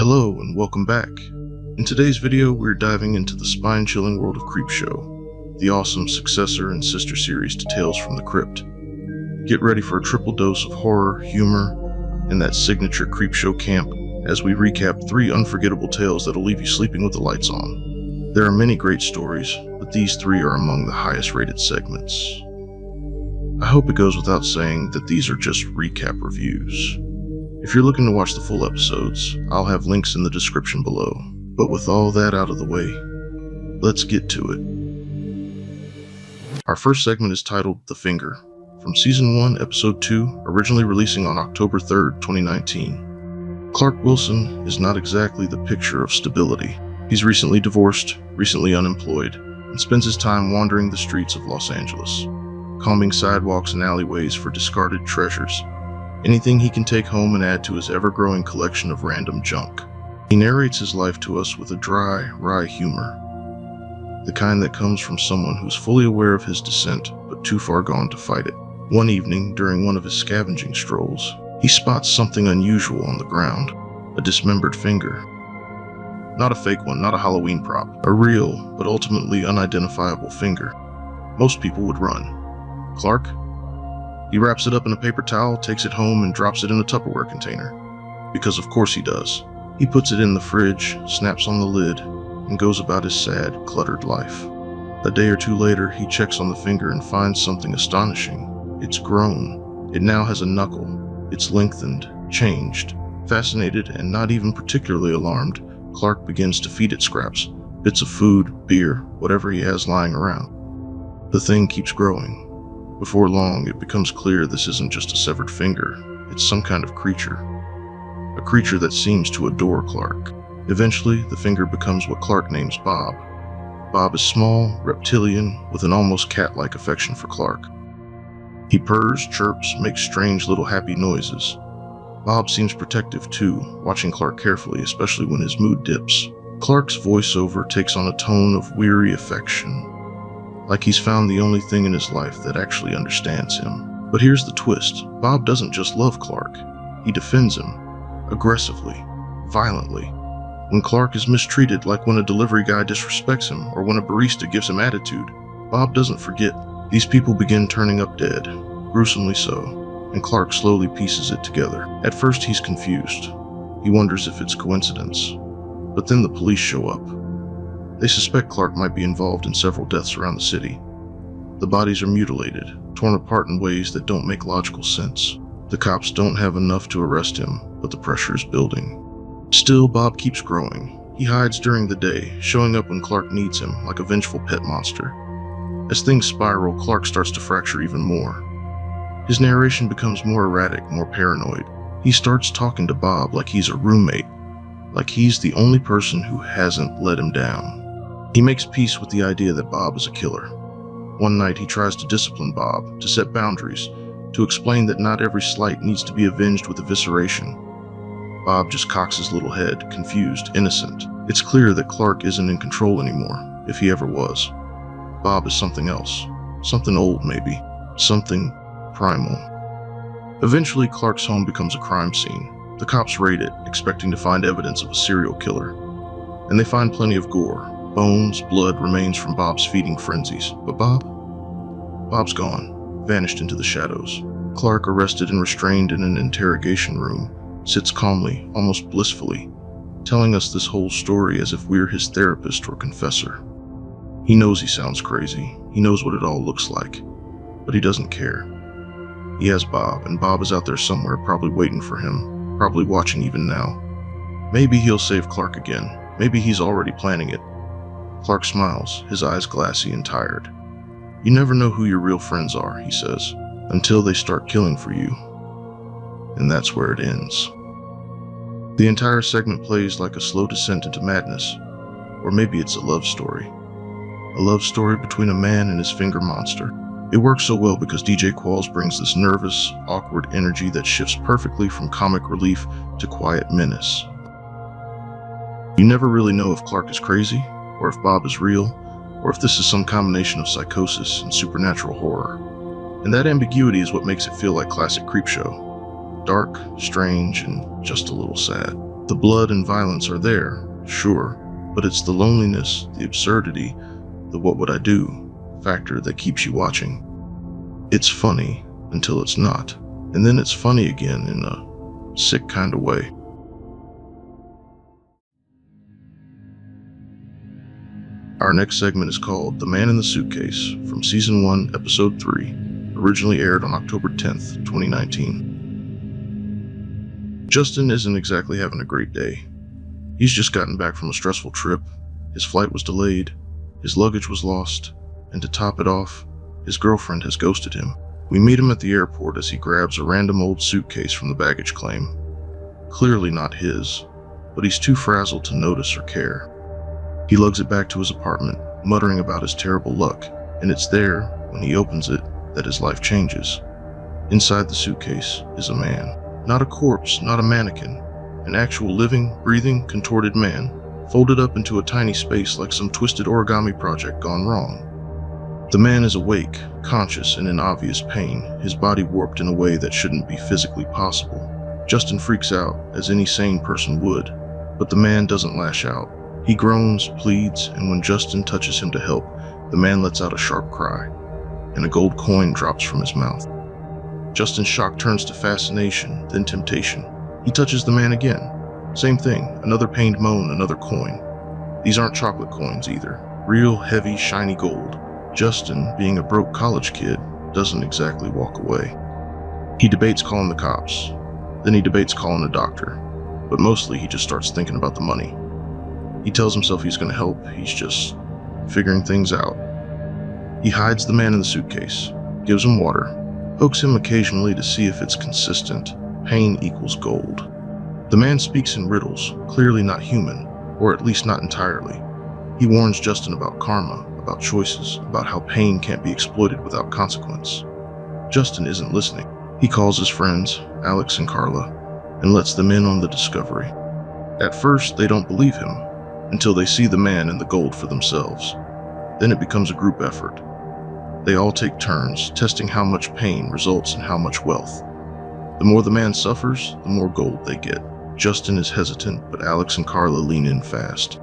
Hello and welcome back. In today's video, we're diving into the spine-chilling world of Creepshow, the awesome successor and sister series to Tales from the Crypt. Get ready for a triple dose of horror, humor, and that signature Creepshow camp as we recap 3 unforgettable tales that'll leave you sleeping with the lights on. There are many great stories, but these 3 are among the highest rated segments. I hope it goes without saying that these are just recap reviews. If you're looking to watch the full episodes, I'll have links in the description below. But with all that out of the way, let's get to it. Our first segment is titled The Finger, from Season 1, Episode 2, originally releasing on October 3rd, 2019. Clark Wilson is not exactly the picture of stability. He's recently divorced, recently unemployed, and spends his time wandering the streets of Los Angeles, combing sidewalks and alleyways for discarded treasures. Anything he can take home and add to his ever-growing collection of random junk. He narrates his life to us with a dry, wry humor, the kind that comes from someone who's fully aware of his descent, but too far gone to fight it. One evening, during one of his scavenging strolls, he spots something unusual on the ground, a dismembered finger. Not a fake one, not a Halloween prop, a real, but ultimately unidentifiable finger. Most people would run. Clark? He wraps it up in a paper towel, takes it home, and drops it in a Tupperware container. Because of course he does. He puts it in the fridge, snaps on the lid, and goes about his sad, cluttered life. A day or two later, he checks on the finger and finds something astonishing. It's grown. It now has a knuckle. It's lengthened, changed. Fascinated, and not even particularly alarmed, Clark begins to feed it scraps, bits of food, beer, whatever he has lying around. The thing keeps growing. Before long, it becomes clear this isn't just a severed finger, it's some kind of creature. A creature that seems to adore Clark. Eventually, the finger becomes what Clark names Bob. Bob is small, reptilian, with an almost cat-like affection for Clark. He purrs, chirps, makes strange little happy noises. Bob seems protective too, watching Clark carefully, especially when his mood dips. Clark's voiceover takes on a tone of weary affection, like he's found the only thing in his life that actually understands him. But here's the twist. Bob doesn't just love Clark. He defends him. Aggressively. Violently. When Clark is mistreated, like when a delivery guy disrespects him, or when a barista gives him attitude, Bob doesn't forget. These people begin turning up dead. Gruesomely so. And Clark slowly pieces it together. At first he's confused. He wonders if it's coincidence. But then the police show up. They suspect Clark might be involved in several deaths around the city. The bodies are mutilated, torn apart in ways that don't make logical sense. The cops don't have enough to arrest him, but the pressure is building. Still, Bob keeps growing. He hides during the day, showing up when Clark needs him, like a vengeful pet monster. As things spiral, Clark starts to fracture even more. His narration becomes more erratic, more paranoid. He starts talking to Bob like he's a roommate, like he's the only person who hasn't let him down. He makes peace with the idea that Bob is a killer. One night he tries to discipline Bob, to set boundaries, to explain that not every slight needs to be avenged with evisceration. Bob just cocks his little head, confused, innocent. It's clear that Clark isn't in control anymore, if he ever was. Bob is something else. Something old, maybe. Something primal. Eventually, Clark's home becomes a crime scene. The cops raid it, expecting to find evidence of a serial killer. And they find plenty of gore. Bones, blood remains from Bob's feeding frenzies. But Bob's gone, vanished into the shadows. Clark, arrested and restrained in an interrogation room, sits calmly, almost blissfully, telling us this whole story as if we're his therapist or confessor. He knows he sounds crazy. He knows what it all looks like. But he doesn't care. He has Bob, and Bob is out there somewhere, probably waiting for him, probably watching even now. Maybe he'll save Clark again. Maybe he's already planning it. Clark smiles, his eyes glassy and tired. You never know who your real friends are, he says, until they start killing for you. And that's where it ends. The entire segment plays like a slow descent into madness, or maybe it's a love story. A love story between a man and his finger monster. It works so well because DJ Qualls brings this nervous, awkward energy that shifts perfectly from comic relief to quiet menace. You never really know if Clark is crazy, or if Bob is real, or if this is some combination of psychosis and supernatural horror. And that ambiguity is what makes it feel like classic Creepshow. Dark, strange, and just a little sad. The blood and violence are there, sure, but it's the loneliness, the absurdity, the what would I do factor that keeps you watching. It's funny until it's not, and then it's funny again in a sick kind of way. Our next segment is called The Man in the Suitcase from Season 1, Episode 3, originally aired on October 10th, 2019. Justin isn't exactly having a great day. He's just gotten back from a stressful trip, his flight was delayed, his luggage was lost, and to top it off, his girlfriend has ghosted him. We meet him at the airport as he grabs a random old suitcase from the baggage claim. Clearly not his, but he's too frazzled to notice or care. He lugs it back to his apartment, muttering about his terrible luck, and it's there, when he opens it, that his life changes. Inside the suitcase is a man. Not a corpse, not a mannequin. An actual living, breathing, contorted man, folded up into a tiny space like some twisted origami project gone wrong. The man is awake, conscious, and in obvious pain, his body warped in a way that shouldn't be physically possible. Justin freaks out, as any sane person would, but the man doesn't lash out. He groans, pleads, and when Justin touches him to help, the man lets out a sharp cry, and a gold coin drops from his mouth. Justin's shock turns to fascination, then temptation. He touches the man again. Same thing, another pained moan, another coin. These aren't chocolate coins either. Real, heavy, shiny gold. Justin, being a broke college kid, doesn't exactly walk away. He debates calling the cops. Then he debates calling a doctor. But mostly he just starts thinking about the money. He tells himself he's going to help, he's just figuring things out. He hides the man in the suitcase, gives him water, pokes him occasionally to see if it's consistent. Pain equals gold. The man speaks in riddles, clearly not human, or at least not entirely. He warns Justin about karma, about choices, about how pain can't be exploited without consequence. Justin isn't listening. He calls his friends, Alex and Carla, and lets them in on the discovery. At first, they don't believe him, until they see the man and the gold for themselves. Then it becomes a group effort. They all take turns, testing how much pain results in how much wealth. The more the man suffers, the more gold they get. Justin is hesitant, but Alex and Carla lean in fast.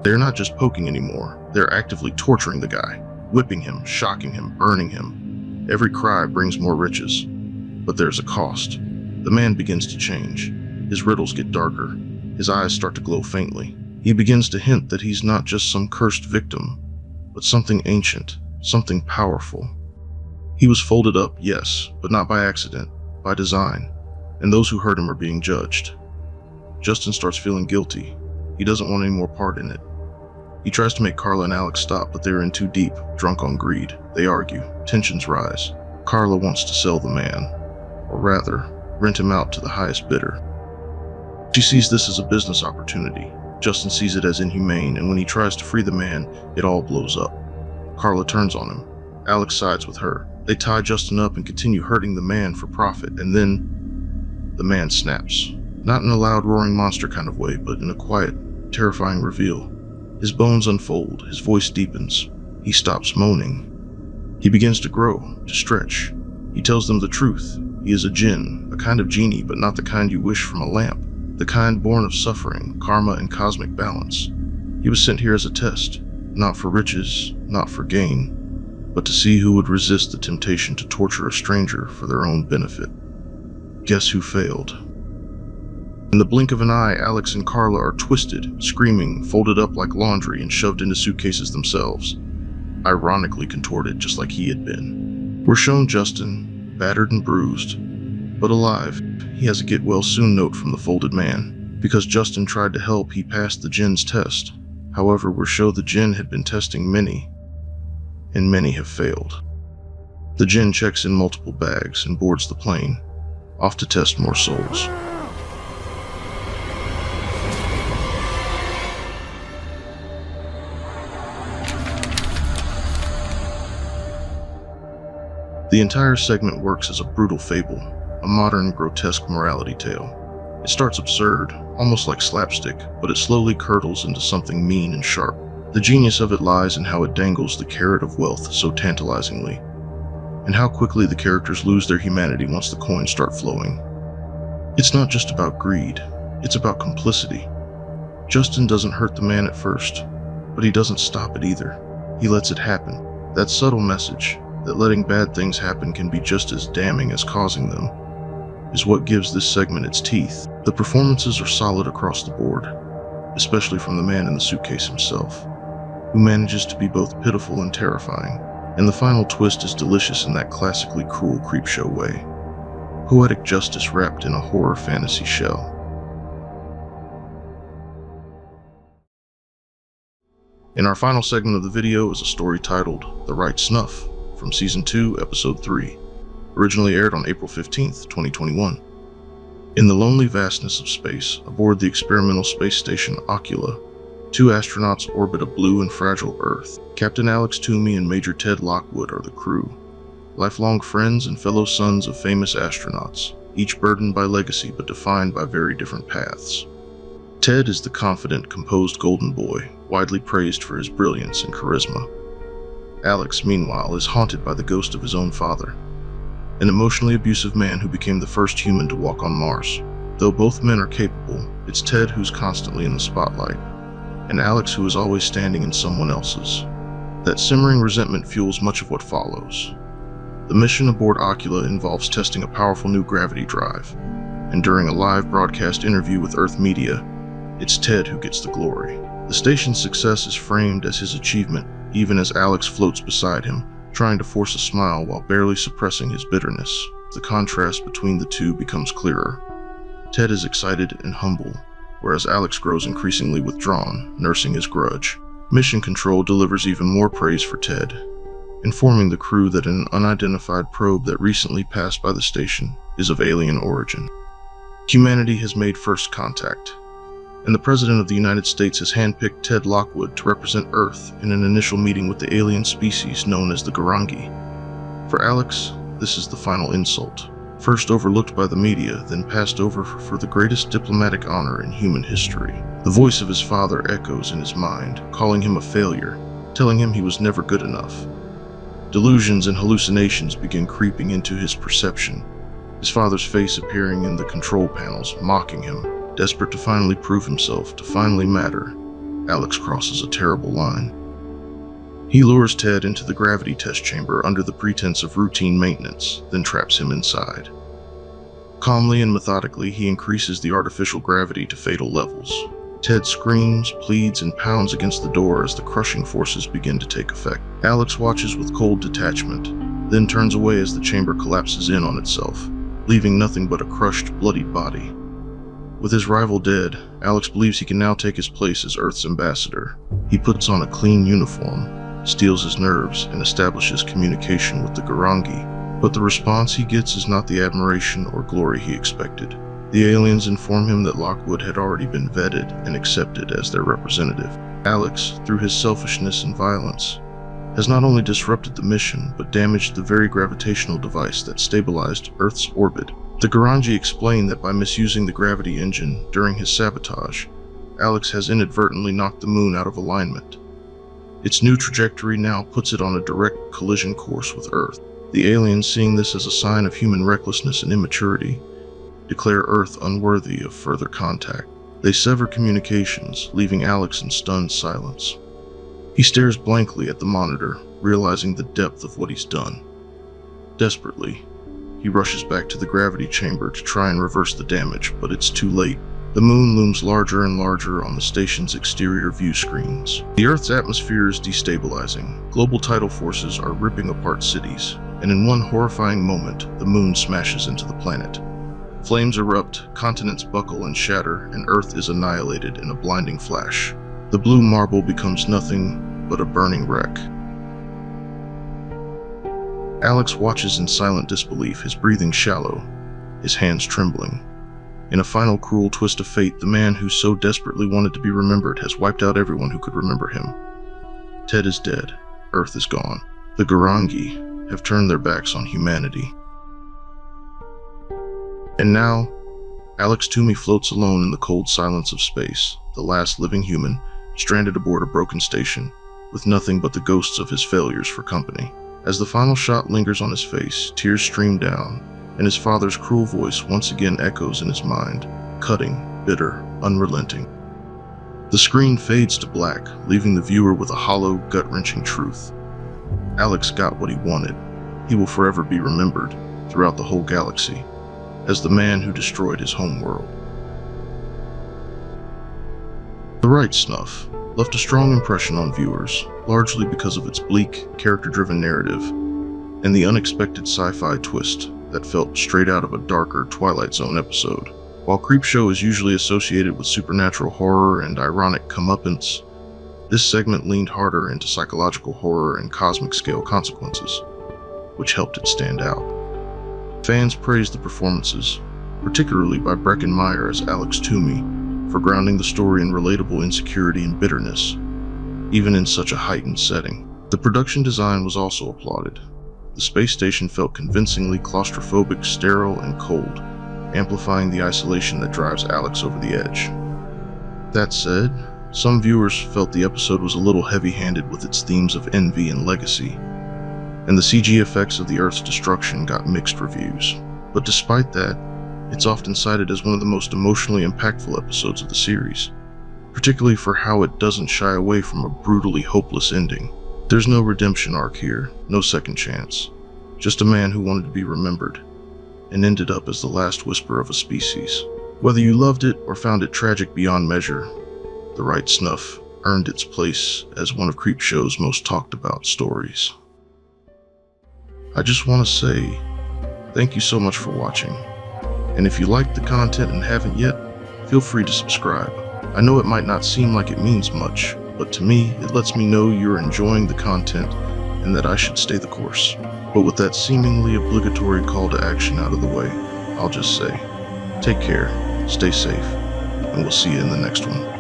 They're not just poking anymore, they're actively torturing the guy, whipping him, shocking him, burning him. Every cry brings more riches, but there's a cost. The man begins to change. His riddles get darker. His eyes start to glow faintly. He begins to hint that he's not just some cursed victim, but something ancient, something powerful. He was folded up, yes, but not by accident, by design, and those who hurt him are being judged. Justin starts feeling guilty. He doesn't want any more part in it. He tries to make Carla and Alex stop, but they're in too deep, drunk on greed. They argue. Tensions rise. Carla wants to sell the man, or rather, rent him out to the highest bidder. She sees this as a business opportunity. Justin sees it as inhumane, and when he tries to free the man, it all blows up. Carla turns on him. Alex sides with her. They tie Justin up and continue hurting the man for profit, and then the man snaps. Not in a loud roaring monster kind of way, but in a quiet, terrifying reveal. His bones unfold, his voice deepens. He stops moaning. He begins to grow, to stretch. He tells them the truth. He is a jinn, a kind of genie, but not the kind you wish from a lamp. The kind born of suffering, karma, and cosmic balance. He was sent here as a test, not for riches, not for gain, but to see who would resist the temptation to torture a stranger for their own benefit. Guess who failed? In the blink of an eye, Alex and Carla are twisted, screaming, folded up like laundry, and shoved into suitcases themselves, ironically contorted just like he had been. We're shown Justin, battered and bruised, but alive. He has a get-well-soon note from the folded man. Because Justin tried to help, he passed the jinn's test. However, we're shown the jinn had been testing many, and many have failed. The jinn checks in multiple bags and boards the plane, off to test more souls. The entire segment works as a brutal fable, a modern, grotesque morality tale. It starts absurd, almost like slapstick, but it slowly curdles into something mean and sharp. The genius of it lies in how it dangles the carrot of wealth so tantalizingly, and how quickly the characters lose their humanity once the coins start flowing. It's not just about greed, It's about complicity. Justin doesn't hurt the man at first, but he doesn't stop it either. He lets it happen. That subtle message, that letting bad things happen can be just as damning as causing them, is what gives this segment its teeth. The performances are solid across the board, especially from the man in the suitcase himself, who manages to be both pitiful and terrifying. And the final twist is delicious in that classically cruel Creepshow way. Poetic justice wrapped in a horror fantasy shell. In our final segment of the video is a story titled The Right Snuff from Season 2, Episode 3, originally aired on April 15th, 2021. In the lonely vastness of space, aboard the experimental space station Ocula, two astronauts orbit a blue and fragile Earth. Captain Alex Toomey and Major Ted Lockwood are the crew, lifelong friends and fellow sons of famous astronauts, each burdened by legacy but defined by very different paths. Ted is the confident, composed golden boy, widely praised for his brilliance and charisma. Alex, meanwhile, is haunted by the ghost of his own father, an emotionally abusive man who became the first human to walk on Mars. Though both men are capable, it's Ted who's constantly in the spotlight, and Alex who is always standing in someone else's. That simmering resentment fuels much of what follows. The mission aboard Ocula involves testing a powerful new gravity drive, and during a live broadcast interview with Earth media, it's Ted who gets the glory. The station's success is framed as his achievement, even as Alex floats beside him, trying to force a smile while barely suppressing his bitterness. The contrast between the two becomes clearer. Ted is excited and humble, whereas Alex grows increasingly withdrawn, nursing his grudge. Mission Control delivers even more praise for Ted, informing the crew that an unidentified probe that recently passed by the station is of alien origin. Humanity has made first contact, and the President of the United States has handpicked Ted Lockwood to represent Earth in an initial meeting with the alien species known as the Garangi. For Alex, this is the final insult, first overlooked by the media, then passed over for the greatest diplomatic honor in human history. The voice of his father echoes in his mind, calling him a failure, telling him he was never good enough. Delusions and hallucinations begin creeping into his perception, his father's face appearing in the control panels, mocking him. Desperate to finally prove himself, to finally matter, Alex crosses a terrible line. He lures Ted into the gravity test chamber under the pretense of routine maintenance, then traps him inside. Calmly and methodically, he increases the artificial gravity to fatal levels. Ted screams, pleads, and pounds against the door as the crushing forces begin to take effect. Alex watches with cold detachment, then turns away as the chamber collapses in on itself, leaving nothing but a crushed, bloodied body. With his rival dead, Alex believes he can now take his place as Earth's ambassador. He puts on a clean uniform, steals his nerves, and establishes communication with the Garangi. But the response he gets is not the admiration or glory he expected. The aliens inform him that Lockwood had already been vetted and accepted as their representative. Alex, through his selfishness and violence, has not only disrupted the mission, but damaged the very gravitational device that stabilized Earth's orbit. The Garangi explain that by misusing the gravity engine during his sabotage, Alex has inadvertently knocked the moon out of alignment. Its new trajectory now puts it on a direct collision course with Earth. The aliens, seeing this as a sign of human recklessness and immaturity, declare Earth unworthy of further contact. They sever communications, leaving Alex in stunned silence. He stares blankly at the monitor, realizing the depth of what he's done. Desperately, he rushes back to the gravity chamber to try and reverse the damage, but it's too late. The moon looms larger and larger on the station's exterior view screens. The Earth's atmosphere is destabilizing. Global tidal forces are ripping apart cities, and in one horrifying moment, the moon smashes into the planet. Flames erupt, continents buckle and shatter, and Earth is annihilated in a blinding flash. The blue marble becomes nothing but a burning wreck. Alex watches in silent disbelief, his breathing shallow, his hands trembling. In a final cruel twist of fate, the man who so desperately wanted to be remembered has wiped out everyone who could remember him. Ted is dead. Earth is gone. The Garangi have turned their backs on humanity. And now, Alex Toomey floats alone in the cold silence of space, the last living human, stranded aboard a broken station, with nothing but the ghosts of his failures for company. As the final shot lingers on his face, tears stream down, and his father's cruel voice once again echoes in his mind, cutting, bitter, unrelenting. The screen fades to black, leaving the viewer with a hollow, gut-wrenching truth. Alex got what he wanted. He will forever be remembered, throughout the whole galaxy, as the man who destroyed his homeworld. The Right Snuff left a strong impression on viewers, largely because of its bleak, character-driven narrative, and the unexpected sci-fi twist that felt straight out of a darker Twilight Zone episode. While Creepshow is usually associated with supernatural horror and ironic comeuppance, this segment leaned harder into psychological horror and cosmic-scale consequences, which helped it stand out. Fans praised the performances, particularly by Breckin Meyer as Alex Toomey, for grounding the story in relatable insecurity and bitterness, even in such a heightened setting. The production design was also applauded. The space station felt convincingly claustrophobic, sterile, and cold, amplifying the isolation that drives Alex over the edge. That said, some viewers felt the episode was a little heavy-handed with its themes of envy and legacy, and the CG effects of the Earth's destruction got mixed reviews. But despite that, it's often cited as one of the most emotionally impactful episodes of the series, particularly for how it doesn't shy away from a brutally hopeless ending. There's no redemption arc here, no second chance, just a man who wanted to be remembered, and ended up as the last whisper of a species. Whether you loved it or found it tragic beyond measure, The Right Snuff earned its place as one of Creepshow's most talked about stories. I just want to say, thank you so much for watching, and if you liked the content and haven't yet, feel free to subscribe. I know it might not seem like it means much, but to me, it lets me know you're enjoying the content and that I should stay the course. But with that seemingly obligatory call to action out of the way, I'll just say, take care, stay safe, and we'll see you in the next one.